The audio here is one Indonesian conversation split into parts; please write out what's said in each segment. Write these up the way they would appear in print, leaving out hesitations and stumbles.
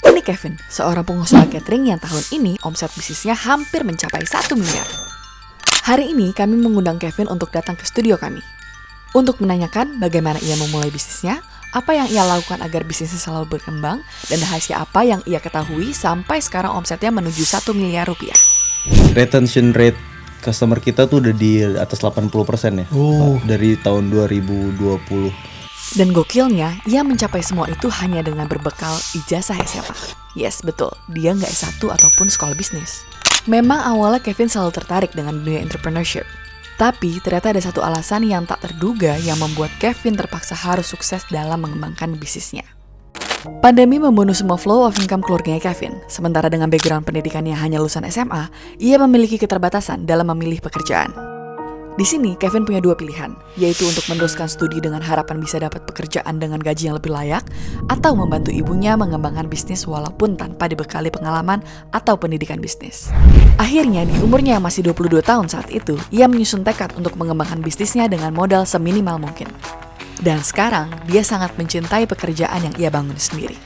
Ini Kevin, seorang pengusaha catering yang tahun ini omset bisnisnya hampir mencapai 1 miliar. Hari ini kami mengundang Kevin untuk datang ke studio kami. Untuk menanyakan bagaimana ia memulai bisnisnya, apa yang ia lakukan agar bisnisnya selalu berkembang, dan rahasia apa yang ia ketahui sampai sekarang omsetnya menuju 1 miliar rupiah. Retention rate customer kita tuh udah di atas 80% ya, dari tahun 2020. Dan gokilnya, ia mencapai semua itu hanya dengan berbekal ijazah SMA. Yes, betul, dia nggak S1 ataupun sekolah bisnis. Memang awalnya Kevin selalu tertarik dengan dunia entrepreneurship. Tapi ternyata ada satu alasan yang tak terduga yang membuat Kevin terpaksa harus sukses dalam mengembangkan bisnisnya. Pandemi membunuh semua flow of income keluarganya Kevin. Sementara dengan background pendidikannya hanya lulusan SMA, ia memiliki keterbatasan dalam memilih pekerjaan. Di sini, Kevin punya dua pilihan, yaitu untuk meneruskan studi dengan harapan bisa dapat pekerjaan dengan gaji yang lebih layak, atau membantu ibunya mengembangkan bisnis walaupun tanpa dibekali pengalaman atau pendidikan bisnis. Akhirnya, di umurnya yang masih 22 tahun saat itu, ia menyusun tekad untuk mengembangkan bisnisnya dengan modal seminimal mungkin. Dan sekarang, dia sangat mencintai pekerjaan yang ia bangun sendiri.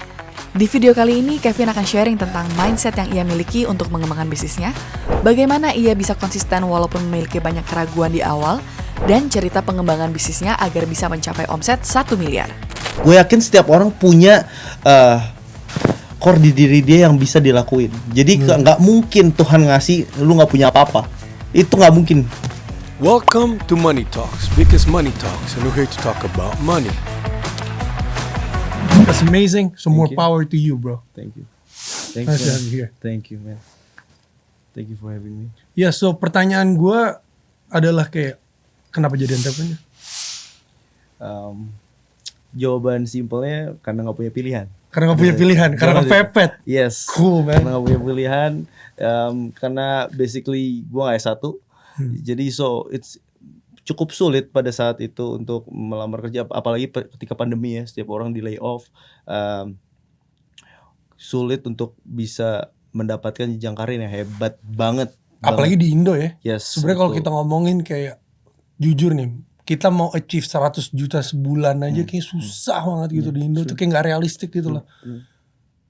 Di video kali ini, Kevin akan sharing tentang mindset yang ia miliki untuk mengembangkan bisnisnya, bagaimana ia bisa konsisten walaupun memiliki banyak keraguan di awal, dan cerita pengembangan bisnisnya agar bisa mencapai omset 1 miliar. Gue yakin setiap orang punya core di diri dia yang bisa dilakuin. Jadi nggak mungkin Tuhan ngasih lu nggak punya apa-apa. Itu nggak mungkin. Welcome to Money Talks, because Money Talks, and we're here to talk about money. That's amazing. So more power to you, bro. Thank you. Nice to have you here. Thank you, man. Thank you for having me. Ya, so pertanyaan gue adalah kayak, kenapa jadi entrepreneur? Jawaban simpelnya karena nggak punya pilihan. Karena gak punya pilihan, karena kepepet. Yes. Cool, man. Karena nggak punya pilihan. Karena basically gue nggak S1. Jadi so it's cukup sulit pada saat itu untuk melamar kerja, apalagi ketika pandemi ya, setiap orang di lay off. Sulit untuk bisa mendapatkan jenjang karir yang hebat banget. Apalagi di Indo ya. Yes. Sebenarnya kalau kita ngomongin kayak, jujur nih, kita mau achieve 100 juta sebulan aja kayak susah banget gitu di Indo. Itu kayak gak realistik gitu loh.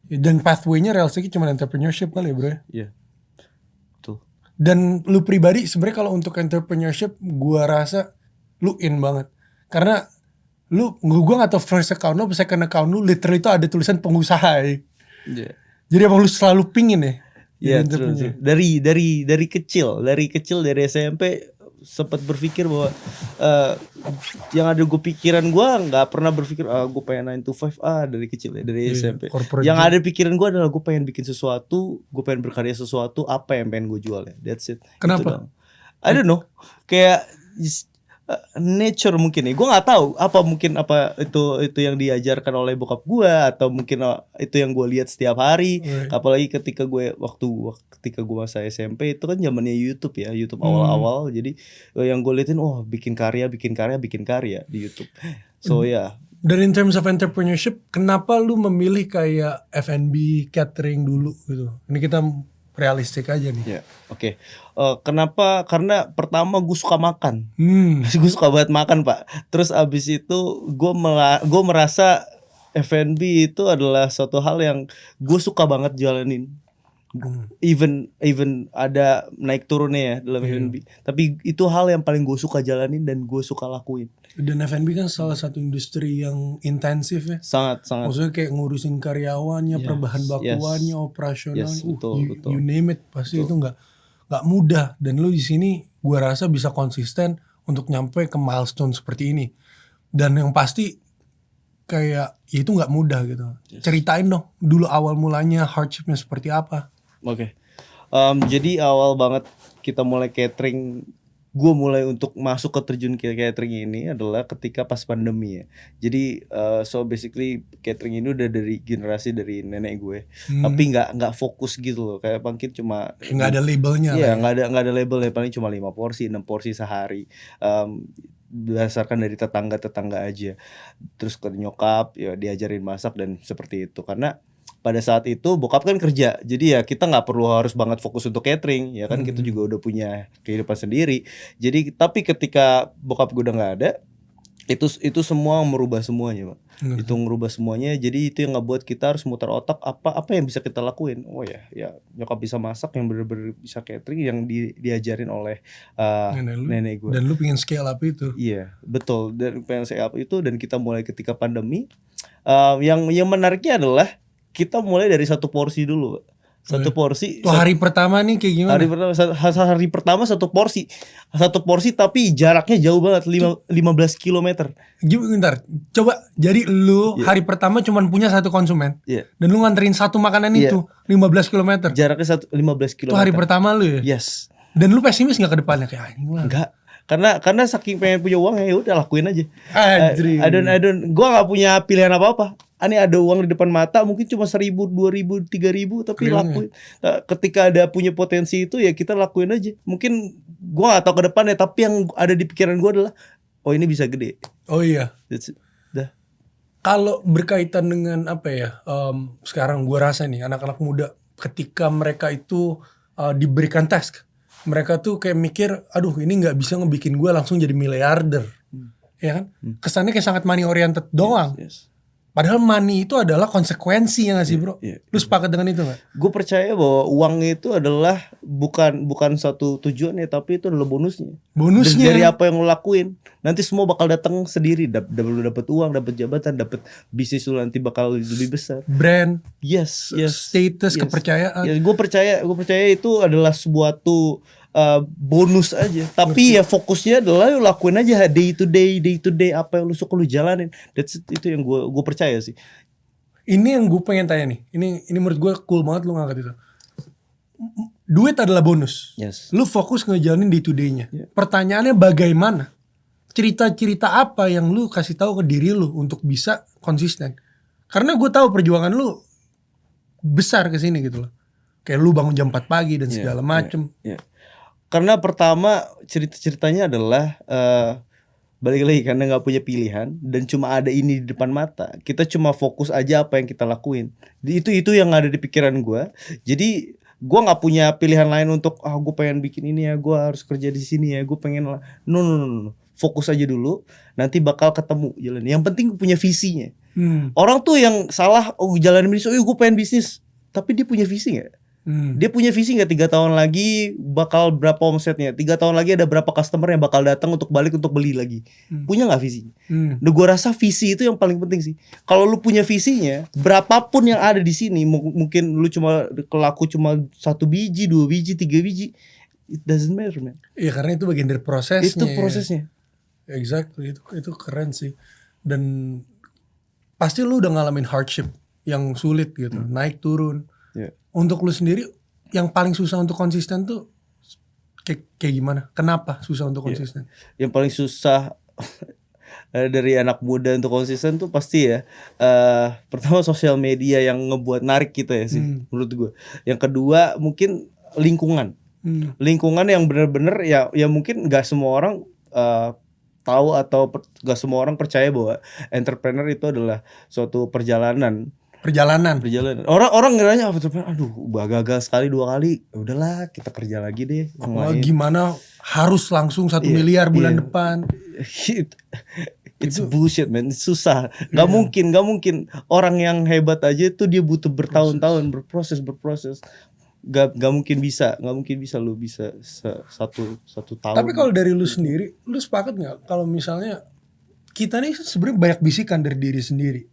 Dan pathway-nya realistiknya cuma entrepreneurship kali ya bro. Iya. Betul. Dan lu pribadi sebenarnya kalau untuk entrepreneurship gua rasa lu in banget. Karena gua gak tau first account lu, second account lu literally itu ada tulisan pengusaha ya. Yeah. Jadi emang lu selalu pingin ya? Iya, true. Dari kecil dari SMP sempat berpikir bahwa yang ada gue pikiran gue nggak pernah berpikir gue pengen 9 to 5 dari kecil ya, dari SMP. Yang ada pikiran gue adalah gue pengen bikin sesuatu, gue pengen berkarya sesuatu, apa yang pengen gue jual ya. That's it. Kenapa? I don't know. Kayak nature mungkin ya. Gue nggak tahu apa itu yang diajarkan oleh bokap gue, atau mungkin itu yang gue lihat setiap hari. Apalagi ketika gue ketika gue masa SMP itu kan zamannya YouTube ya, YouTube awal-awal. Jadi yang gue liatin bikin karya di YouTube. So ya. Dan in terms of entrepreneurship, kenapa lu memilih kayak F&B, catering dulu gitu? Ini kita realistik aja nih. Ya, oke. Kenapa? Karena pertama gue suka makan. Gue suka banget makan, Pak. Terus abis itu gue merasa F&B itu adalah suatu hal yang gue suka banget jalanin. Even ada naik turunnya ya dalam F&B. Tapi itu hal yang paling gue suka jalanin dan gue suka lakuin. Dan F&B kan salah satu industri yang intensif ya. Sangat. Maksudnya kayak ngurusin karyawannya, perbahan bakuannya, operasionalnya, betul. You name it, pasti itu nggak mudah. Dan lu di sini, gua rasa bisa konsisten untuk nyampe ke milestone seperti ini. Dan yang pasti kayak ya itu nggak mudah gitu. Ceritain dong dulu awal mulanya, hardshipnya seperti apa? Oke. Jadi awal banget kita mulai catering. Gue mulai untuk masuk ke terjun catering ini adalah ketika pas pandemi ya. Jadi so basically catering ini udah dari generasi dari nenek gue. Tapi nggak fokus gitu loh. Kayak mungkin cuma nggak ada labelnya. Iya, nggak ada labelnya, paling cuma 5 porsi, 6 porsi sehari. Berdasarkan dari tetangga aja. Terus ke nyokap ya diajarin masak dan seperti itu. Karena pada saat itu bokap kan kerja, jadi ya kita nggak perlu harus banget fokus untuk catering, ya kan. Kita juga udah punya kehidupan sendiri. Jadi tapi ketika bokap gue udah nggak ada, Itu semua merubah semuanya, Pak. Itu ngerubah semuanya. Jadi itu yang ngebuat kita harus muter otak apa yang bisa kita lakuin. Oh ya nyokap bisa masak, yang bener-bener bisa catering, yang diajarin oleh nenek gue. Dan lu pengen scale up itu. Iya, betul. Dan pengen scale up itu, dan kita mulai ketika pandemi. Yang menariknya adalah kita mulai dari satu porsi dulu, Pak. Satu porsi. Tuh hari pertama nih kayak gimana? Hari pertama satu porsi tapi jaraknya jauh banget, 15 kilometer. Bentar, coba jadi lu hari pertama cuman punya satu konsumen, dan lu nganterin satu makanan itu 15 km. Jaraknya 15 kilometer. Itu hari pertama lu ya? Yes. Dan lu pesimis gak ke depannya kayak anjing lah? Enggak. Karena saking pengen punya uang, ya udah lakuin aja. Gua nggak punya pilihan apa-apa. Ini ada uang di depan mata, mungkin cuma 1.000, 2.000, 3.000, tapi lakuin. Ketika ada punya potensi itu, ya kita lakuin aja. Mungkin gua nggak tahu ke depan ya, tapi yang ada di pikiran gua adalah, oh ini bisa gede. Oh iya. That's it. Dah. Kalau berkaitan dengan apa ya, sekarang gua rasa nih anak-anak muda ketika mereka itu diberikan task, mereka tuh kayak mikir, aduh ini nggak bisa ngebikin gua langsung jadi miliarder, ya kan? Kesannya kayak sangat money oriented doang. Yes. Padahal money itu adalah konsekuensi ya gak sih bro? Lu sepakat dengan itu gak? Gue percaya bahwa uang itu adalah bukan satu tujuan ya, tapi itu adalah bonusnya. Bonusnya dari apa yang lo lakuin, nanti semua bakal datang sendiri. Dapat uang, dapat jabatan, dapat bisnis lo nanti bakal lebih besar. Brand, yes, status, kepercayaan. Ya, gue percaya itu adalah suatu bonus aja. Tapi ya fokusnya adalah lu lakuin aja day to day apa yang lu suka lu jalanin. Itu yang gue percaya sih. Ini yang gue pengen tanya nih. Ini menurut gue cool banget lu ngangkat itu. Duit adalah bonus. Yes. Lu fokus ngejalanin day to day-nya. Pertanyaannya bagaimana? Cerita-cerita apa yang lu kasih tahu ke diri lu untuk bisa konsisten? Karena gue tahu perjuangan lu besar ke sini gitu loh. Kayak lu bangun jam 4 pagi dan segala macem. Karena pertama ceritanya adalah balik lagi, karena nggak punya pilihan dan cuma ada ini di depan mata. Kita cuma fokus aja apa yang kita lakuin. Itu yang ada di pikiran gue. Jadi gue nggak punya pilihan lain untuk gue pengen bikin ini ya, gue harus kerja di sini ya, gue pengen lah. No. Fokus aja dulu. Nanti bakal ketemu jalan. Yang penting punya visinya. Orang tuh yang salah, jalanin bisnis, gue pengen bisnis, tapi dia punya visi nggak? Dia punya visi nggak 3 tahun lagi bakal berapa omsetnya, 3 tahun lagi ada berapa customer yang bakal datang untuk balik untuk beli lagi. Punya nggak visinya? Nah, gue rasa visi itu yang paling penting sih. Kalau lu punya visinya, berapapun yang ada di sini, mungkin lu cuma kelaku cuma 1 biji, 2 biji, 3 biji, it doesn't matter, man. Iya, karena itu bagian dari prosesnya. Itu prosesnya. Exactly, itu keren sih. Dan pasti lu udah ngalamin hardship yang sulit gitu, naik turun. Untuk lu sendiri yang paling susah untuk konsisten tuh kayak gimana? Kenapa susah untuk konsisten? Yang paling susah dari anak muda untuk konsisten tuh pasti ya pertama sosial media yang ngebuat narik kita ya sih, menurut gue. Yang kedua mungkin lingkungan. Lingkungan yang benar-benar ya mungkin nggak semua orang tahu atau nggak semua orang percaya bahwa entrepreneur itu adalah suatu perjalanan. Orang ngiranya aduh gagal sekali 2 kali, udahlah kita kerja lagi deh. Gimana harus langsung 1 miliar bulan depan? It's bullshit, man. Susah. Gak mungkin orang yang hebat aja tuh dia butuh bertahun-tahun berproses. Gak mungkin bisa lu bisa satu tahun. Tapi kalau dari lu sendiri, lu sepakat nggak kalau misalnya kita nih sebenarnya banyak bisikan dari diri sendiri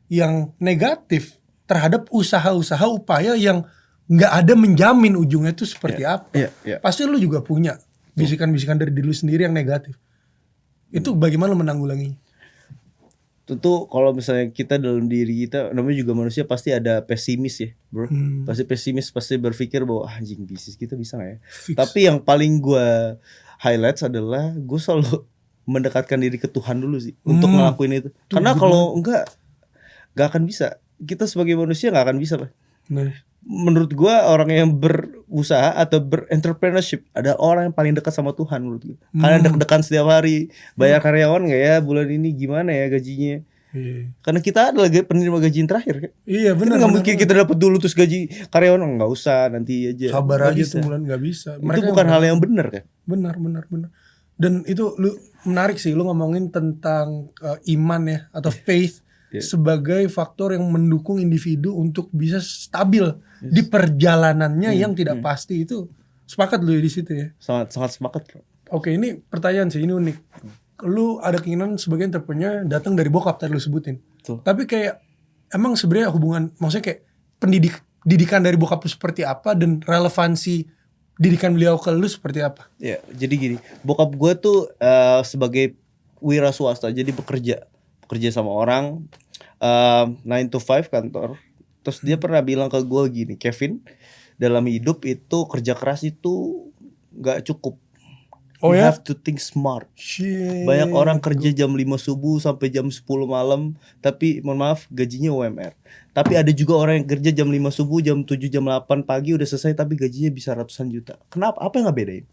yang negatif terhadap usaha-usaha upaya yang nggak ada menjamin ujungnya itu seperti apa. Pasti lu juga punya bisikan-bisikan dari diri lu sendiri yang negatif. Itu bagaimana lu menanggulanginya? Tentu kalau misalnya kita dalam diri kita, namanya juga manusia, pasti ada pesimis ya bro. Pasti pesimis, pasti berpikir bahwa anjing bisnis kita bisa gak ya. Tapi yang paling gue highlight adalah gue selalu mendekatkan diri ke Tuhan dulu sih untuk ngelakuin itu. Karena kalau enggak gak akan bisa. Kita sebagai manusia gak akan bisa, Pak. Menurut gue orang yang berusaha atau berentrpreneurship ada orang yang paling dekat sama Tuhan menurut gue. Karena deg-degan setiap hari. Bayar karyawan gak ya bulan ini, gimana ya gajinya. Karena kita adalah penerima gaji yang terakhir kan. Iya benar. Gak mungkin kita dapat dulu terus gaji karyawan gak usah nanti aja. Sabar aja sebulan gak bisa. Itu bukan hal yang benar kan. Benar. Dan itu lu menarik sih lu ngomongin tentang iman ya atau faith sebagai faktor yang mendukung individu untuk bisa stabil di perjalanannya yang tidak pasti itu. Sepakat lu ya di situ ya. Sangat sepakat. Oke, ini pertanyaan sih, ini unik. Lu ada keinginan sebagai entrepreneur datang dari bokap tadi lu sebutin. Betul. Tapi kayak emang sebenarnya hubungan, maksudnya kayak didikan dari bokap lu seperti apa dan relevansi didikan beliau ke lu seperti apa? Ya, jadi gini, bokap gue tuh sebagai wira swasta, jadi bekerja sama orang 9 to 5 kantor. Terus dia pernah bilang ke gue gini, Kevin, dalam hidup itu kerja keras itu nggak cukup. Oh You ya? have to think smart. Shit. Banyak orang kerja jam 5 subuh sampai jam 10 malam, tapi mohon maaf gajinya UMR. Tapi ada juga orang yang kerja jam 5 subuh, jam 7, jam 8 pagi udah selesai tapi gajinya bisa ratusan juta. Kenapa? Apa yang ngebedain?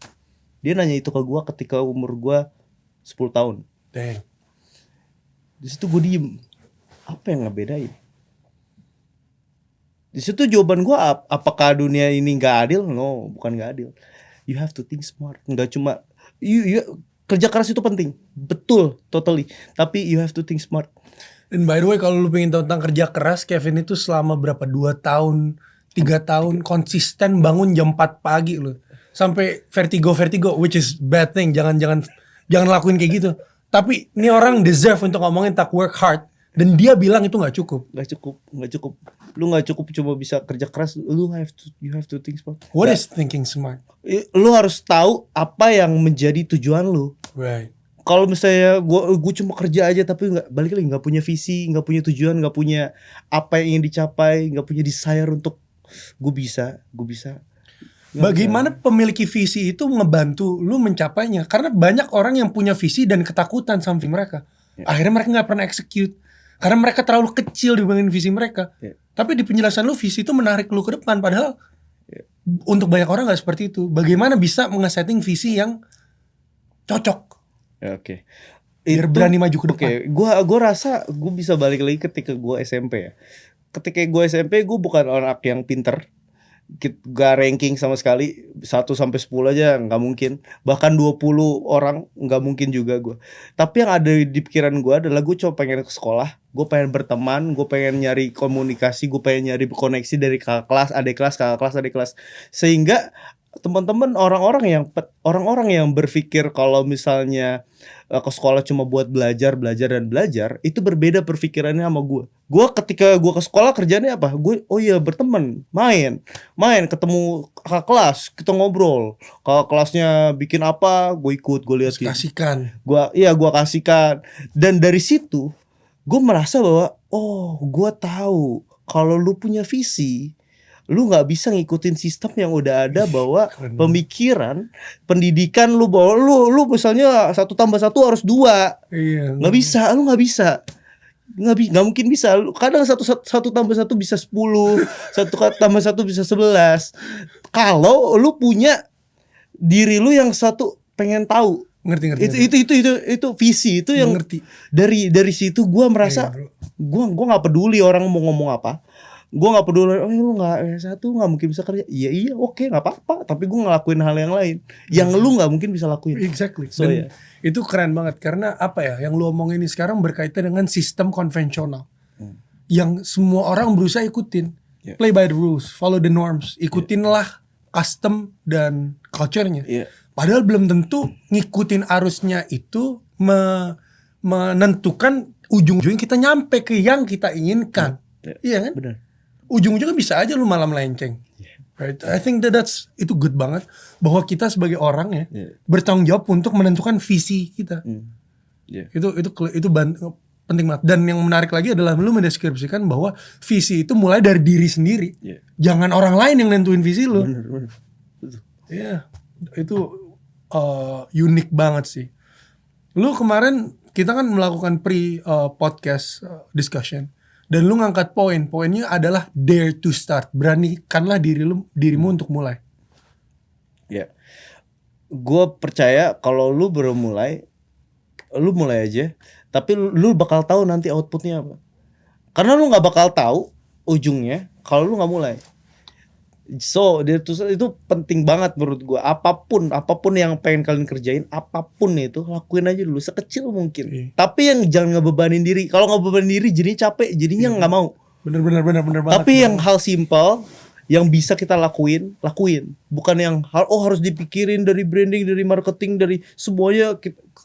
Dia nanya itu ke gua ketika umur gua 10 tahun. Dang. Di situ gue diem. Apa yang ngebedain? Di situ jawaban gua apakah dunia ini nggak adil? No, bukan nggak adil. You have to think smart. Nggak cuma kerja keras itu penting, betul, totally. Tapi you have to think smart. Dan by the way, kalau lu pengen tahu tentang kerja keras, Kevin itu selama berapa 2 tahun, 3 tahun konsisten bangun jam 4 pagi lu. Sampai vertigo, which is bad thing. Jangan lakuin kayak gitu. Tapi ini orang deserve untuk ngomongin tak work hard. Dan dia bilang itu nggak cukup. Nggak cukup. Lu nggak cukup cuma bisa kerja keras. You have to think smart. What is thinking smart? Lu harus tahu apa yang menjadi tujuan lu. Right. Kalau misalnya gue cuma kerja aja tapi balik lagi nggak punya visi, nggak punya tujuan, nggak punya apa yang ingin dicapai, nggak punya desire untuk gue bisa. Bagaimana pemiliki visi itu ngebantu lu mencapainya? Karena banyak orang yang punya visi dan ketakutan sama visi mereka. Akhirnya mereka nggak pernah execute. Karena mereka terlalu kecil dibandingin visi mereka. Tapi di penjelasan lu visi itu menarik lu ke depan. Padahal untuk banyak orang gak seperti itu. Bagaimana bisa nge-setting visi yang cocok? Oke. Biar berani maju ke depan. Gue rasa gue bisa balik lagi ketika gue SMP ya. Ketika gue SMP gue bukan orang yang pinter. Gak ranking sama sekali 1 sampai 10 aja nggak mungkin, bahkan 20 orang nggak mungkin juga gue. Tapi yang ada di pikiran gue adalah gue cuma pengen ke sekolah, gue pengen berteman, gue pengen nyari komunikasi, gue pengen nyari koneksi dari kakak kelas, adik kelas, sehingga teman-teman orang-orang yang berpikir kalau misalnya ke sekolah cuma buat belajar itu berbeda perpikirannya sama gue. Ketika gue ke sekolah kerjanya apa? Berteman, main ketemu kakak kelas, kita ngobrol. Kakak kelasnya bikin apa, gue ikut, gue liatin. Kasihkan. Gue kasihkan. Dan dari situ gue merasa bahwa gue tahu kalau lu punya visi, lu nggak bisa ngikutin sistem yang udah ada bahwa pemikiran pendidikan lu bahwa lu misalnya 1 tambah 1 harus 2. Iya. Nggak bisa. Nggak mungkin bisa. Kadang 1 tambah 1 bisa 10, 1 tambah 1 bisa 11. Kalau lu punya diri lu yang satu pengen tahu. Ngerti. Itu visi itu yang ngerti. Dari situ gue merasa gue nggak peduli orang mau ngomong apa. Gue nggak peduli, lu nggak nggak mungkin bisa kerja. Iya, oke, nggak apa-apa. Tapi gue ngelakuin hal yang lain, yang lu nggak mungkin bisa lakuin. Exactly. So, Dan itu keren banget karena apa ya? Yang lu omongin ini sekarang berkaitan dengan sistem konvensional, yang semua orang berusaha ikutin. Play by the rules, follow the norms, ikutinlah custom dan culture-nya. Padahal belum tentu ngikutin arusnya itu menentukan ujung-ujungnya kita nyampe ke yang kita inginkan. Iya kan? Benar. Ujung-ujungnya bisa aja lu malah melenceng. Right? I think itu good banget bahwa kita sebagai orang ya bertanggung jawab untuk menentukan visi kita. Itu penting banget. Dan yang menarik lagi adalah lu mendeskripsikan bahwa visi itu mulai dari diri sendiri. Jangan orang lain yang nentuin visi lu. Benar. Iya, itu unik banget sih. Lu kemarin kita kan melakukan podcast discussion. Dan lu ngangkat poinnya adalah dare to start. Beranikanlah dirimu untuk mulai. Ya, gue percaya kalau lu baru mulai, lu mulai aja. Tapi lu bakal tahu nanti outputnya apa. Karena lu nggak bakal tahu ujungnya kalau lu nggak mulai. So itu penting banget menurut gue. Apapun yang pengen kalian kerjain, apapun itu lakuin aja dulu sekecil mungkin. Iya. Tapi yang jangan ngebebanin diri. Kalau ngebebanin diri jadinya capek, jadinya nggak mau. Bener banget. Tapi yang hal simpel yang bisa kita lakuin. Bukan yang harus dipikirin dari branding, dari marketing, dari semuanya.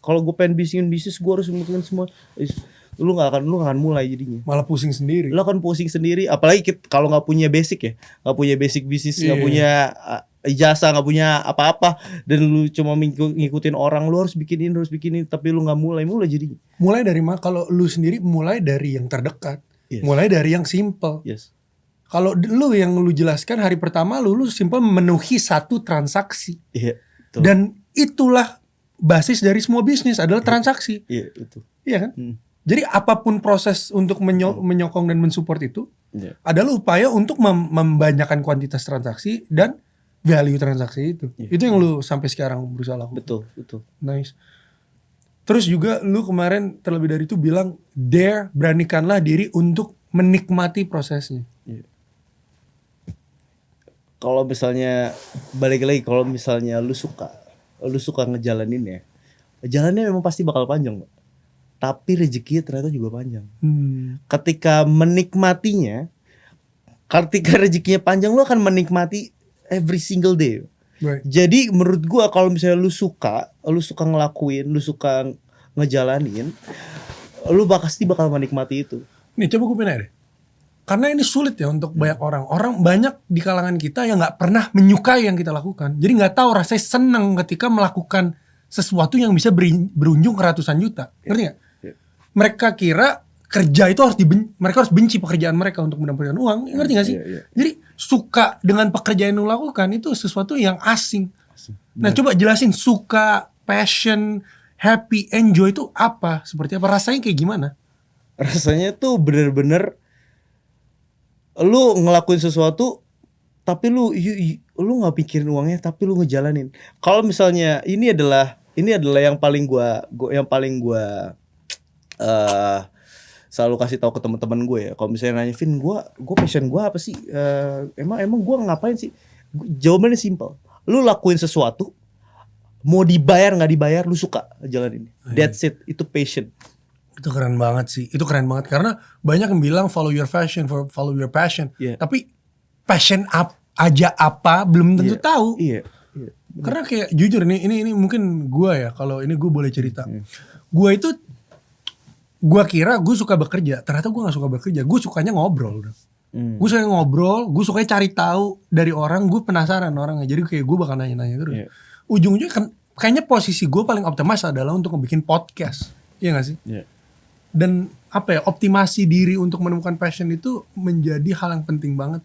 Kalau gue pengen bisnis gue harus melakukan semua. Lu gak akan mulai jadinya. Malah pusing sendiri. Lu akan pusing sendiri. Apalagi kalau gak punya basic ya. Gak punya basic bisnis, gak punya ijazah, gak punya apa-apa. Dan lu cuma ngikutin orang. Lu harus bikinin. Tapi lu gak mulai jadinya. Mulai dari mana? Kalau lu sendiri mulai dari yang terdekat. Yes. Mulai dari yang simple. Yes. Kalau lu yang lu jelaskan hari pertama lu simple memenuhi satu transaksi. Iya. Betul. Dan itulah basis dari semua bisnis adalah transaksi. Iya betul. Iya kan? Jadi apapun proses untuk menyokong dan mensupport itu adalah upaya untuk membanyakan kuantitas transaksi dan value transaksi itu. Itu yang lu sampai sekarang berusaha lakukan. Betul. Nice. Terus juga lu kemarin terlebih dari itu bilang beranikanlah diri untuk menikmati prosesnya. Kalau misalnya balik lagi, kalau misalnya lu suka ngejalanin ya, jalannya memang pasti bakal panjang, Mbak. Tapi rezekinya ternyata juga panjang. Ketika menikmatinya, ketika rezekinya panjang, lu akan menikmati every single day. Right. Jadi menurut gua kalau misalnya lu suka ngelakuin, lu suka ngejalanin, lu pasti bakal menikmati itu. Nih coba gue pindah deh. Karena ini sulit ya untuk banyak orang. Orang banyak di kalangan kita yang gak pernah menyukai yang kita lakukan. Jadi gak tahu rasanya seneng ketika melakukan sesuatu yang bisa berujung ke ratusan juta. Ngerti gak? Mereka kira kerja itu mereka harus benci pekerjaan mereka untuk mendapatkan uang. Ngerti gak sih? Jadi suka dengan pekerjaan yang lo lakukan itu sesuatu yang asing. Nah coba jelasin suka, passion, happy, enjoy itu apa? Seperti apa? Rasanya kayak gimana? Rasanya tuh bener-bener lu ngelakuin sesuatu tapi lu nggak pikirin uangnya, tapi lu ngejalanin. Kalau misalnya ini adalah yang paling gua selalu kasih tahu ke teman-teman gue ya. Kalau misalnya nanya, Vin, gue passion gue apa sih? Emang gue ngapain sih? Jawabannya simple. Lu lakuin sesuatu, mau dibayar nggak dibayar, lu suka jalanin. That's it. Itu passion. Itu keren banget sih. Itu keren banget karena banyak yang bilang follow your passion, follow your passion. Tapi passion aja apa belum tentu tahu. Iya. Karena kayak jujur ini mungkin gue ya, kalau ini gue boleh cerita. Gue kira gue suka bekerja, ternyata gue gak suka bekerja. Gue sukanya ngobrol. Gue suka ngobrol, gue sukanya cari tahu dari orang. Gue penasaran orangnya, jadi kayak gue bakal nanya-nanya terus. Ujung-ujungnya kan kayaknya posisi gue paling optimis adalah untuk bikin podcast. Iya gak sih? Dan optimasi diri untuk menemukan passion itu menjadi hal yang penting banget.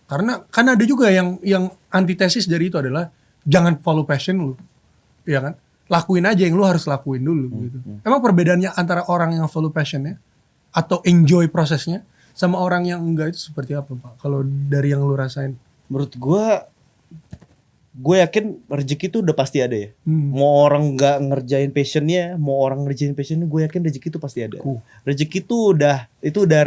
Karena kan ada juga yang antitesis dari itu adalah jangan follow passion lu. Iya kan? Lakuin aja yang lu harus lakuin dulu gitu. Emang perbedaannya antara orang yang follow passionnya atau enjoy prosesnya sama orang yang enggak itu seperti apa, Pak? Kalau dari yang lu rasain? Menurut gue yakin rezeki itu udah pasti ada ya. Mau orang nggak ngerjain passionnya, mau orang ngerjain passionnya, gue yakin rezeki itu pasti ada. Rezeki itu udah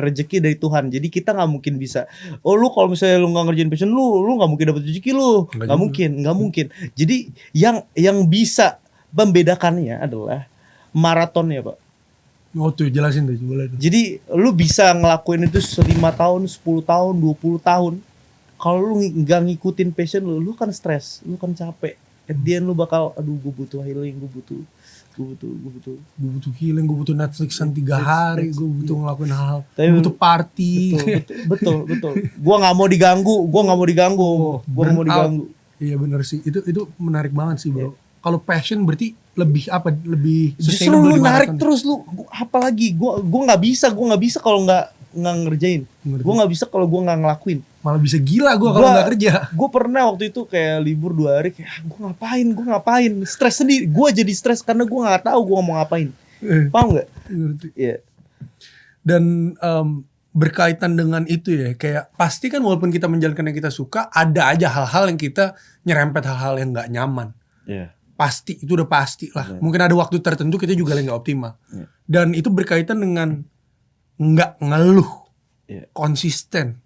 rezeki dari Tuhan. Jadi kita nggak mungkin bisa. Oh lu kalau misalnya lu nggak ngerjain passion lu nggak mungkin dapet rezeki lu. Nggak mungkin. Jadi yang bisa membedakannya adalah maratonnya, Pak. Oh tuh jelasin tuh, boleh tuh. Jadi lu bisa ngelakuin itu 5 tahun, 10 tahun, 20 tahun. Kalau lu nggak ngikutin passion lu kan stres, lu kan capek. At the end lu bakal, aduh gue butuh healing, gue butuh healing, gue butuh Netflixan 3 hari, gue butuh ngelakuin hal, gue butuh party. Betul. Gua nggak mau diganggu. Iya benar sih, itu menarik banget sih, bro. Kalau passion berarti lebih justru lu narik terus lu, apalagi gue nggak bisa kalau nggak ngerjain. Gue nggak bisa kalau gue nggak ngelakuin. Malah bisa gila gue kalau nggak kerja. Gue pernah waktu itu kayak libur 2 hari kayak gue ngapain, stres sendiri. Gue jadi stres karena gue nggak tahu gue mau ngapain. Paham nggak? Iya. Dan berkaitan dengan itu ya, kayak pasti kan walaupun kita menjalankan yang kita suka, ada aja hal-hal yang kita nyerempet hal-hal yang nggak nyaman. Pasti, itu udah pasti lah. Mungkin ada waktu tertentu kita juga lagi gak optimal. Dan itu berkaitan dengan gak ngeluh. Konsisten.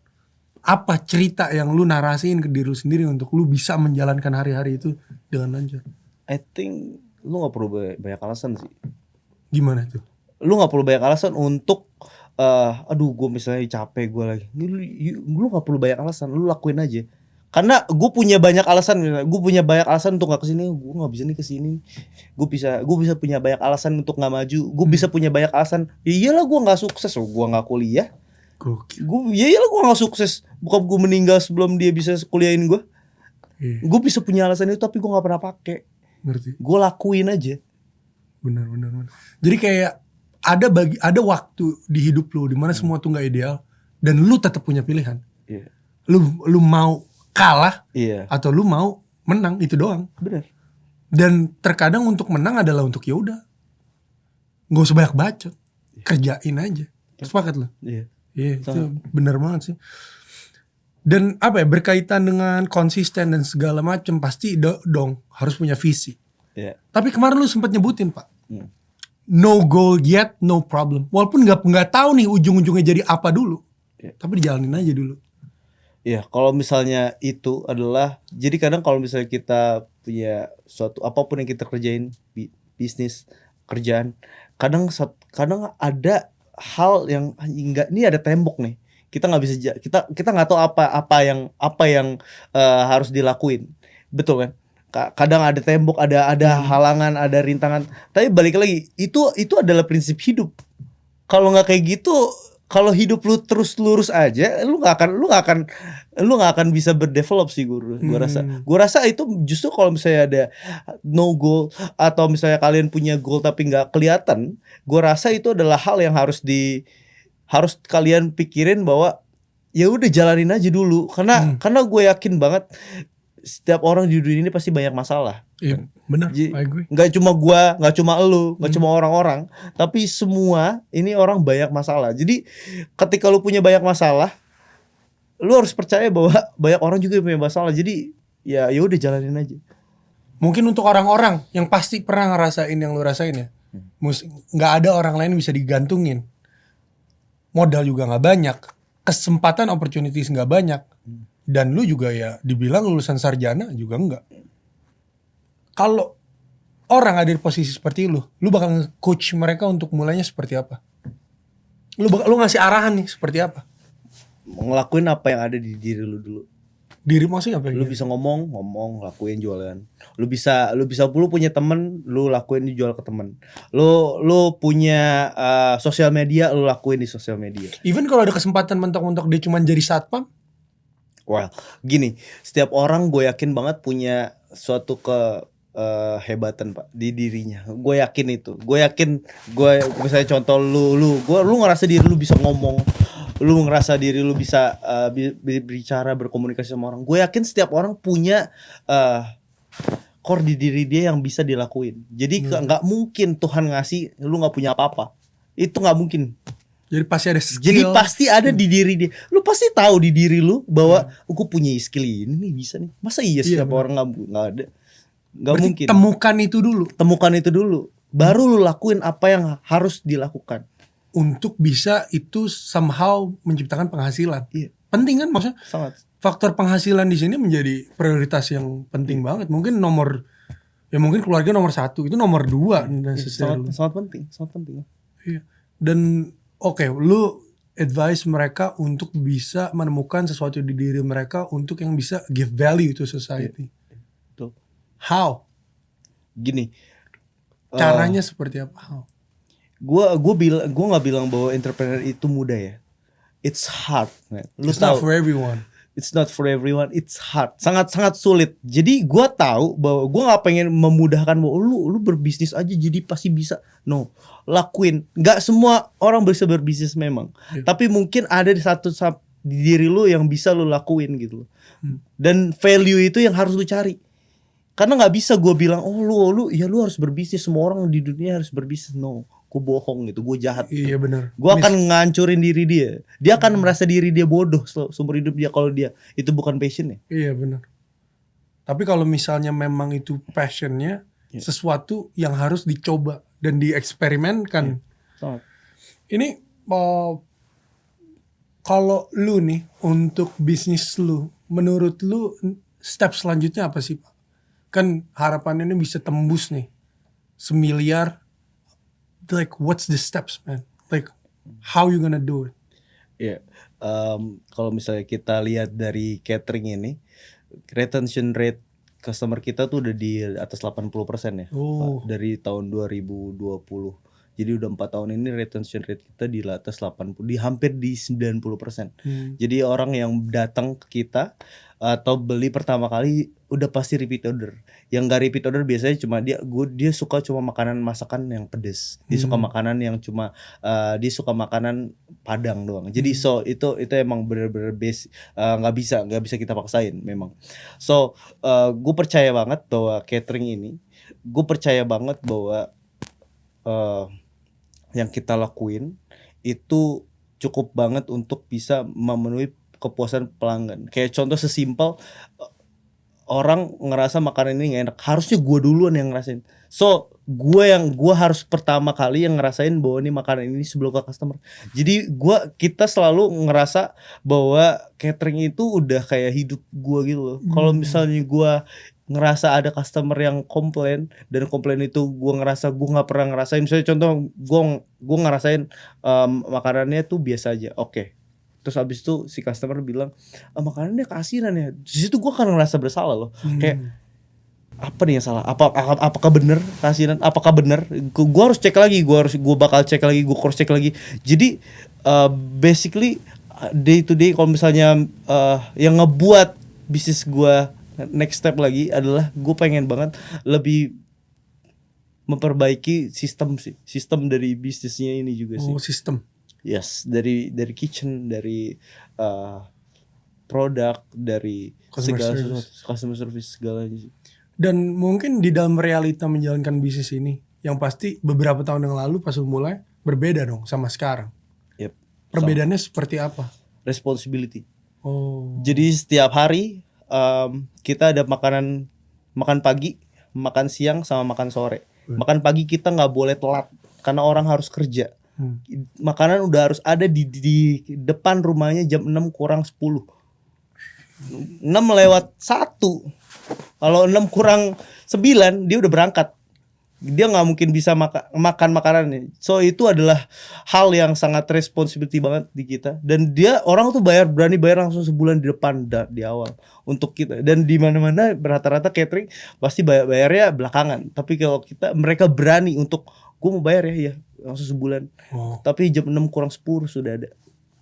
apa cerita yang lu narasiin ke diri lu sendiri untuk lu bisa menjalankan hari-hari itu dengan lancar? I think lu gak perlu banyak alasan sih. Gimana tuh? Lu gak perlu banyak alasan untuk aduh gue misalnya capek gue lagi. Lu gak perlu banyak alasan, lu lakuin aja. Karena gue punya banyak alasan untuk gak kesini. Gue gak bisa nih kesini. Gue bisa punya banyak alasan untuk gak maju. Gue bisa punya banyak alasan. Ya iyalah gue gak sukses, gue gak kuliah. Ya iyalah gue gak sukses. Bokap gue meninggal sebelum dia bisa kuliahin gue. Gue bisa punya alasan itu tapi gue gak pernah pakai. Ngerti? Gue lakuin aja. Benar. Jadi kayak ada waktu di hidup lu dimana semua tuh nggak ideal dan lu tetap punya pilihan. Iya. Lu mau kalah atau lu mau menang, itu doang. Benar. Dan terkadang untuk menang adalah untuk ya udah nggak usah banyak bacot, kerjain aja. Sepakat lo? Iya. Itu benar banget sih. Dan berkaitan dengan konsisten dan segala macam pasti dong harus punya visi. Iya. Tapi kemarin lu sempat nyebutin Pak, no goal yet no problem. Walaupun nggak tahu nih ujung-ujungnya jadi apa dulu, tapi dijalanin aja dulu. Iya, kalau misalnya itu adalah, jadi kadang kalau misalnya kita punya suatu apapun yang kita kerjain, bisnis, kerjaan, kadang ada hal yang enggak, ini ada tembok nih. Kita nggak bisa, kita nggak tahu apa yang harus dilakuin, betul kan? Kadang ada tembok, ada halangan, ada rintangan. Tapi balik lagi, itu adalah prinsip hidup. Kalau nggak kayak gitu, kalau hidup lu terus lurus aja, lu nggak akan bisa berdevelop sih gua rasa. Gua rasa itu justru kalau misalnya ada no goal atau misalnya kalian punya goal tapi nggak kelihatan, gua rasa itu adalah hal yang harus kalian pikirin bahwa ya udah jalanin aja dulu. Karena gue yakin banget setiap orang di dunia ini pasti banyak masalah. Iya, benar. I agree. Nggak cuma gua, nggak cuma elu, nggak cuma orang-orang, tapi semua ini orang banyak masalah. Jadi ketika lu punya banyak masalah, lu harus percaya bahwa banyak orang juga punya masalah. Jadi ya udah jalanin aja. Mungkin untuk orang-orang yang pasti pernah ngerasain yang lu rasain ya, nggak ada orang lain bisa digantungin. Modal juga nggak banyak, kesempatan opportunities nggak banyak. Dan lu juga ya dibilang lulusan sarjana juga enggak. Kalau orang ada di posisi seperti lu bakal coach mereka untuk mulainya seperti apa? Lu ngasih arahan nih seperti apa? Ngelakuin apa yang ada di diri lu dulu. Diri maksudnya apa? Lu bisa ngomong, lakuin jualan. Lu punya temen, lu lakuin jual ke temen. Lu punya sosial media, lu lakuin di sosial media. Even kalau ada kesempatan mentok-mentok dia cuma jadi satpam. Well, gini, setiap orang gue yakin banget punya suatu kehebatan Pak di dirinya. Gue yakin itu. Gue misalnya contoh lu ngerasa diri lu bisa ngomong, lu ngerasa diri lu bisa bicara, berkomunikasi sama orang. Gue yakin setiap orang punya core di diri dia yang bisa dilakuin. Jadi nggak mungkin Tuhan ngasih lu nggak punya apa-apa. Itu nggak mungkin. Jadi pasti ada skill. Jadi pasti ada di diri dia. Lu pasti tahu di diri lu bahwa aku punya skill ini nih, bisa nih. Masa setiap orang nggak ada? Nggak mungkin. Temukan itu dulu. Baru lu lakuin apa yang harus dilakukan. Untuk bisa itu somehow menciptakan penghasilan. Iya. Penting kan maksudnya? Sangat. Faktor penghasilan di sini menjadi prioritas yang penting banget. Mungkin mungkin keluarga nomor 1, itu nomor 2. Sangat penting. Iya. Dan oke, lu advise mereka untuk bisa menemukan sesuatu di diri mereka untuk yang bisa give value to society. Betul. How? Gini. Caranya seperti apa? How? Gua nggak bilang bahwa entrepreneur itu mudah ya. It's hard, man. It's not for everyone. It's not for everyone. It's hard. Sangat sulit. Jadi gue tahu bahwa gue nggak pengen memudahkan bahwa lu berbisnis aja jadi pasti bisa. No, lakuin. Nggak semua orang bisa berbisnis memang. Tapi mungkin ada di di diri lu yang bisa lu lakuin gitu loh. Dan value itu yang harus lu cari. Karena nggak bisa gue bilang lu harus berbisnis, semua orang di dunia harus berbisnis. No, gue bohong gitu, gue jahat. Iya benar. Gue akan ngancurin diri dia. Dia akan merasa diri dia bodoh seumur hidup dia kalau dia itu bukan passionnya. Iya benar. Tapi kalau misalnya memang itu passionnya, sesuatu yang harus dicoba dan dieksperimenkan. Sangat. Ini Kalau lu nih untuk bisnis lu, menurut lu step selanjutnya apa sih Pak? Kan harapannya ini bisa tembus nih 1 miliar. Like what's the steps man? Like how you gonna do it? Ya, kalau misalnya kita lihat dari catering ini, retention rate customer kita tuh udah di atas 80% ya, Oh. Pak, dari tahun 2020. Jadi udah 4 tahun ini retention rate kita di atas 80, di hampir di 90%. Jadi orang yang datang ke kita atau beli pertama kali udah pasti repeat order. Yang gak repeat order biasanya cuma dia suka cuma makanan masakan yang pedes. Dia suka makanan yang cuma dia suka makanan Padang doang. Jadi so itu emang bener-bener base, nggak bisa kita paksain memang. So gue percaya banget bahwa catering ini, gue percaya banget bahwa yang kita lakuin itu cukup banget untuk bisa memenuhi kepuasan pelanggan. Kayak contoh sesimpel orang ngerasa makanan ini gak enak, harusnya gue duluan yang ngerasain. So gue harus pertama kali yang ngerasain bahwa ini makanan ini sebelum ke customer. Jadi kita selalu ngerasa bahwa catering itu udah kayak hidup gue gitu loh. Kalau misalnya gue ngerasa ada customer yang komplain, dan komplain itu gue ngerasa gue nggak pernah ngerasain, misalnya contoh gue ngerasain makanannya tuh biasa aja, oke. Terus abis itu si customer bilang makanannya keasinan ya, di situ gue kan ngerasa bersalah loh. Kayak apa nih yang salah? Apakah bener keasinan? Apakah bener? Gue harus cek lagi, gue bakal cek lagi, gue cross cek lagi. Jadi basically day to day, kalau misalnya yang ngebuat bisnis gue next step lagi adalah gue pengen banget lebih memperbaiki sistem dari bisnisnya ini juga sih. Oh, sistem. Yes, dari kitchen, dari produk, dari customer service segalanya sih. Dan mungkin di dalam realita menjalankan bisnis ini, yang pasti beberapa tahun yang lalu pas lu mulai berbeda dong sama sekarang. Yep. Perbedaannya seperti apa? Responsibility. Oh. Jadi setiap hari kita ada makan pagi, makan siang, sama makan sore. Makan pagi kita nggak boleh telat karena orang harus kerja. Makanan udah harus ada di depan rumahnya jam 6 kurang 10. 6 lewat 1. Kalau 6 kurang 9 dia udah berangkat. Dia nggak mungkin bisa makan makanannya. So itu adalah hal yang sangat responsibility banget di kita. Dan orang tuh berani bayar langsung sebulan di depan di awal untuk kita. Dan di mana-mana rata-rata catering pasti bayarnya belakangan. Tapi kalau mereka berani untuk gue mau bayar ya langsung sebulan. Tapi jam 6 kurang 10 sudah ada.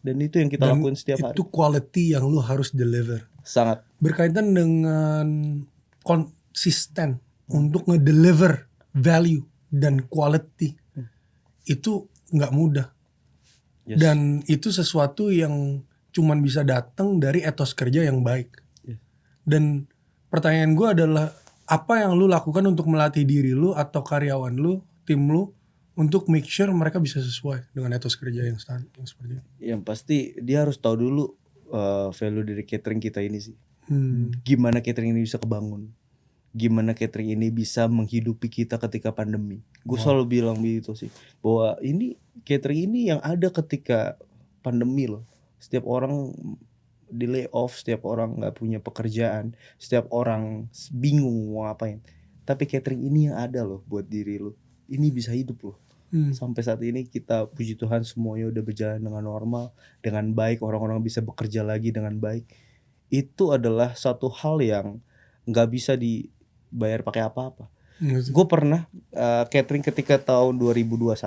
Dan itu yang kita lakuin setiap hari. Itu quality yang lu harus deliver. Sangat. Berkaitan dengan konsisten untuk ngedeliver value dan quality, itu nggak mudah. Yes. Dan itu sesuatu yang cuman bisa datang dari etos kerja yang baik. Dan pertanyaan gue adalah, apa yang lu lakukan untuk melatih diri lu atau karyawan lu, tim lu, untuk make sure mereka bisa sesuai dengan etos kerja yang seperti itu? Yang pasti dia harus tahu dulu value dari catering kita ini sih. Gimana catering ini bisa kebangun, gimana catering ini bisa menghidupi kita ketika pandemi. Gue selalu bilang begitu sih, bahwa ini catering ini yang ada ketika pandemi loh. Setiap orang di lay off, setiap orang nggak punya pekerjaan, setiap orang bingung mau ngapain. Tapi catering ini yang ada loh buat diri lo. Ini bisa hidup loh. Sampai saat ini kita puji Tuhan semuanya udah berjalan dengan normal, dengan baik, orang-orang bisa bekerja lagi dengan baik. Itu adalah satu hal yang nggak bisa dibayar pakai apa-apa. Gue pernah catering ketika tahun 2021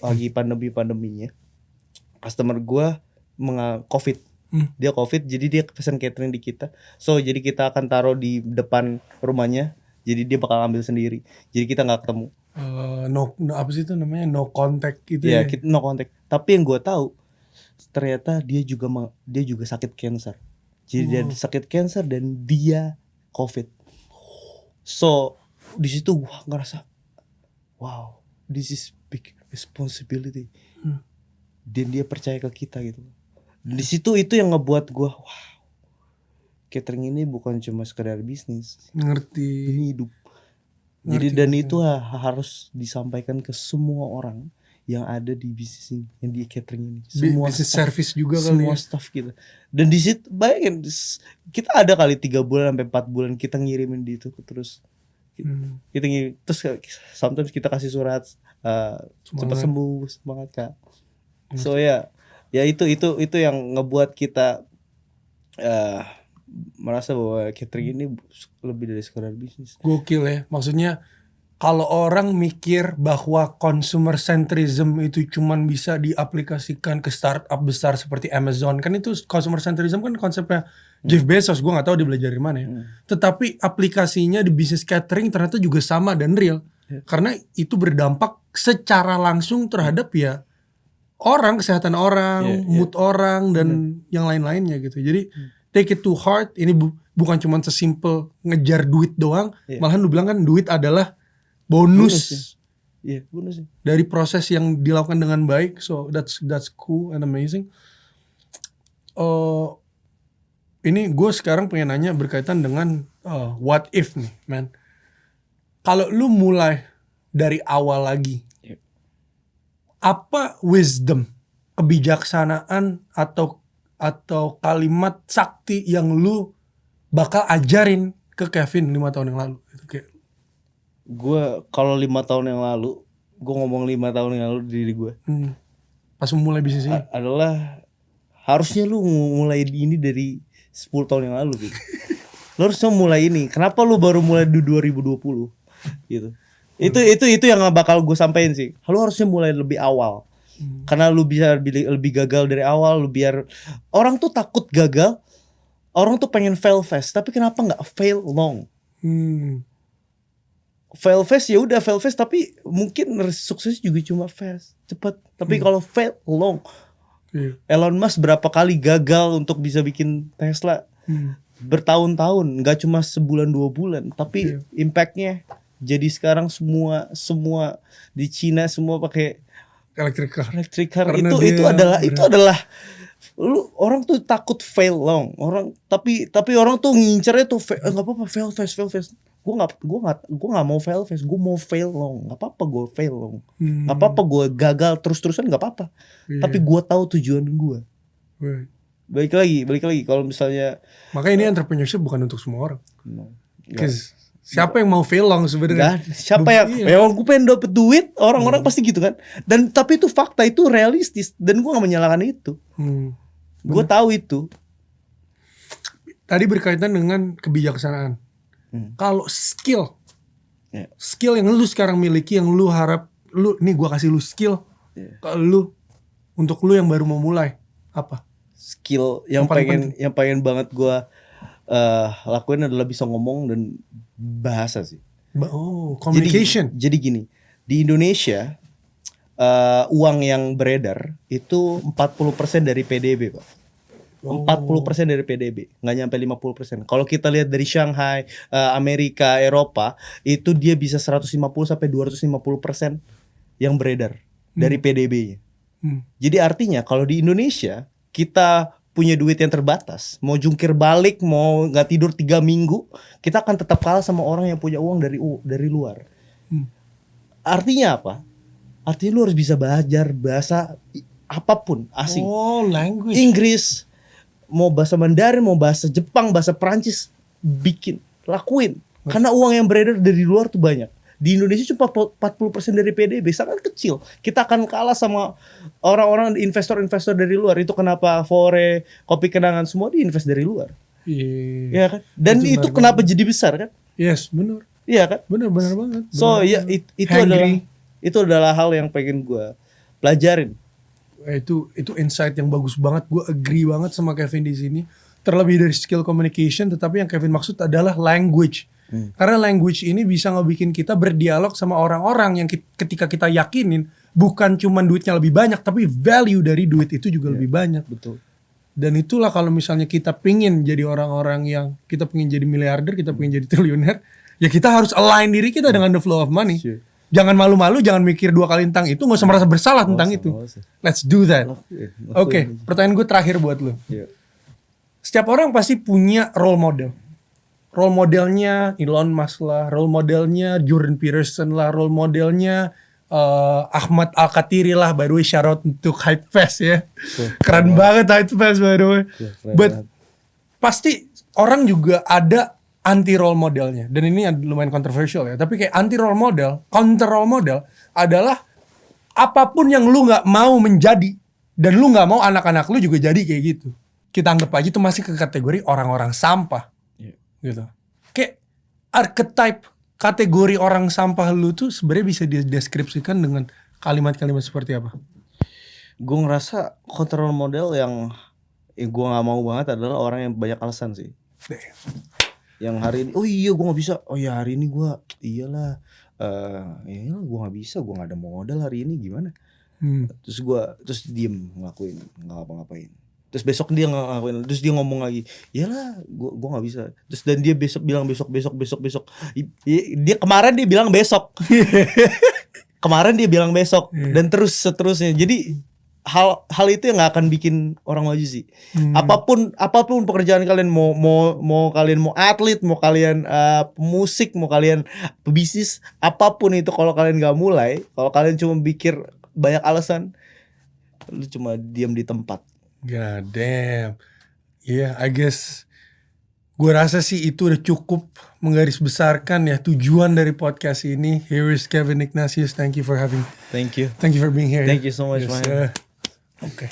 lagi pandeminya, customer gue COVID. Dia COVID, jadi dia pesan catering di kita. So jadi kita akan taruh di depan rumahnya, jadi dia bakal ambil sendiri. Jadi kita nggak ketemu. No apa sih itu namanya, no contact gitu ya? ya? No contact. Tapi yang gue tahu ternyata dia juga sakit cancer. Jadi dia sakit cancer dan dia COVID. So di situ gue ngerasa, wow, this is big responsibility. Dan dia percaya ke kita gitu. Di situ itu yang ngebuat gue, wow, catering ini bukan cuma sekedar bisnis. Ngerti. Ini hidup. Jadi dan itu harus disampaikan ke semua orang yang ada di bisnis ini, yang di catering ini. Business staff, service juga kali semua ya. staff kita. Dan di situ bayangin kita ada kali 3 bulan sampai 4 bulan kita ngirimin di itu terus. Kita ngirim terus sometimes kita kasih surat cepat sembuh, semangat Kak. So ya itu yang ngebuat kita merasa bahwa catering ini lebih dari sekedar bisnis. Gokil ya. Maksudnya kalau orang mikir bahwa consumer centrism itu cuman bisa diaplikasikan ke startup besar seperti Amazon, kan itu consumer centrism kan konsepnya Jeff Bezos, gue gak tahu dia belajar dari mana ya. Tetapi aplikasinya di bisnis catering ternyata juga sama dan real. Karena itu berdampak secara langsung terhadap ya orang, kesehatan orang, mood orang, dan yang lain-lainnya gitu. Jadi take it to heart, ini bukan cuma sesimpel ngejar duit doang, malahan lu bilang kan duit adalah bonus. Iya, bonus sih. Dari proses yang dilakukan dengan baik. So that's cool and amazing. Ini gue sekarang pengen nanya berkaitan dengan what if nih, man. Kalau lu mulai dari awal lagi, apa wisdom, kebijaksanaan atau kalimat sakti yang lu bakal ajarin ke Kevin 5 tahun yang lalu? Itu kayak gue kalau 5 tahun yang lalu, gue ngomong 5 tahun yang lalu diri gue pas memulai bisnis ini adalah harusnya lu mulai ini dari 10 tahun yang lalu gitu. Lu harusnya mulai ini. Kenapa lu baru mulai di 2020 gitu? Itu yang bakal gue sampein sih. Lu harusnya mulai lebih awal. Karena lu bisa lebih gagal dari awal, lu biar orang tuh takut gagal. Orang tuh pengen fail fast, tapi kenapa nggak fail long? Fail fast ya udah fail fast, tapi mungkin sukses juga cuma fast, cepat. Tapi kalau fail long, Elon Musk berapa kali gagal untuk bisa bikin Tesla bertahun-tahun, nggak cuma sebulan 2 bulan, tapi impactnya jadi sekarang semua di Cina semua pakai electric car. Itu adalah lu orang tuh takut fail long orang, tapi orang tuh ngincernya tuh nggak apa-apa fail fast. Gue nggak mau fail fast, gue mau fail long. Nggak apa-apa gue fail long, nggak apa-apa gue gagal terus-terusan, nggak apa-apa. Tapi gue tahu tujuan gue. Balik lagi kalau misalnya, makanya ini entrepreneurship bukan untuk semua orang. Siapa yang mau fail long sebenarnya? Siapa yang gue pengen dapet duit, orang-orang pasti gitu kan. Dan tapi itu fakta, itu realistis, dan gue nggak menyalahkan itu. Gue tahu itu. Tadi berkaitan dengan kebijaksanaan. Kalau skill yang lu sekarang miliki, yang lu harap nih gue kasih lu skill ke lu, untuk lu yang baru mau mulai, apa? Skill yang pengen banget gue lakuin adalah bisa ngomong dan bahasa sih. Communication. Jadi gini, di Indonesia uang yang beredar itu 40% dari PDB, Pak. 40% dari PDB, nggak nyampe 50%. Kalau kita lihat dari Shanghai, Amerika, Eropa, itu dia bisa 150 sampai 250% yang beredar dari PDB-nya. Jadi artinya kalau di Indonesia kita punya duit yang terbatas, mau jungkir balik, mau nggak tidur 3 minggu, kita akan tetap kalah sama orang yang punya uang dari luar. Artinya apa? Artinya lu harus bisa belajar bahasa apapun asing. Language. Inggris, mau bahasa Mandarin, mau bahasa Jepang, bahasa Prancis, lakuin. Karena uang yang beredar dari luar tuh banyak. Di Indonesia cuma 40% dari PDB, sangat kecil. Kita akan kalah sama orang-orang investor-investor dari luar. Itu kenapa Fore, Kopi Kenangan semua diinvest dari luar. Iya kan? Dan itu kenapa jadi besar kan? Yes, benar. Iya kan? Benar banget. So ya itu adalah hal yang pengen gue pelajarin. Itu insight yang bagus banget. Gue agree banget sama Kevin di sini. Terlebih dari skill communication, tetapi yang Kevin maksud adalah language. Karena language ini bisa ngebikin kita berdialog sama orang-orang yang ketika kita yakinin bukan cuma duitnya lebih banyak, tapi value dari duit itu juga lebih banyak. Betul. Dan itulah kalau misalnya kita pingin jadi orang-orang yang kita pingin jadi miliarder, kita pingin jadi triliuner, ya kita harus align diri kita dengan the flow of money. Jangan malu-malu, jangan mikir 2 kali tentang itu, gak usah merasa bersalah tentang itu. Let's do that. Oke, pertanyaan gue terakhir buat lo. Setiap orang pasti punya role model. Role modelnya Elon Musk lah, role modelnya Jordan Peterson lah, role modelnya Ahmad Al-Katiri lah, by the way, shout out untuk Hype Fest ya. Keren banget Hype Fest by the way. But pasti orang juga ada anti role modelnya. Dan ini lumayan kontroversial ya. Tapi kayak anti role model, counter role model adalah apapun yang lu gak mau menjadi dan lu gak mau anak-anak lu juga jadi kayak gitu. Kita anggap aja itu masih ke kategori orang-orang sampah. Gitu. Kayak archetype kategori orang sampah lu tuh sebenarnya bisa dideskripsikan dengan kalimat-kalimat seperti apa? Gue ngerasa kontrol model yang gue nggak mau banget adalah orang yang banyak alasan sih. Yang hari ini, oh iya gue nggak bisa, oh ya hari ini gue, iyalah, gue nggak bisa, gue nggak ada modal hari ini gimana? Terus diem ngelakuin, nggak ngapa-ngapain. Terus besok dia ngelakuin, terus dia ngomong lagi, iyalah gue nggak bisa. Terus dan dia besok bilang besok. Dia kemarin dia bilang besok. Kemarin dia bilang besok dan terus seterusnya. Jadi hal itu yang nggak akan bikin orang maju sih. Apapun pekerjaan kalian, mau kalian mau atlet, mau kalian pemusik, mau kalian pebisnis, apapun itu kalau kalian nggak mulai, kalau kalian cuma pikir banyak alasan, lu cuma diam di tempat. God damn. Yeah, I guess gue rasa sih itu udah cukup menggarisbesarkan ya tujuan dari podcast ini. Here is Kevin Ignatius. Thank you for Thank you for being here. Thank you so much, man. Okay.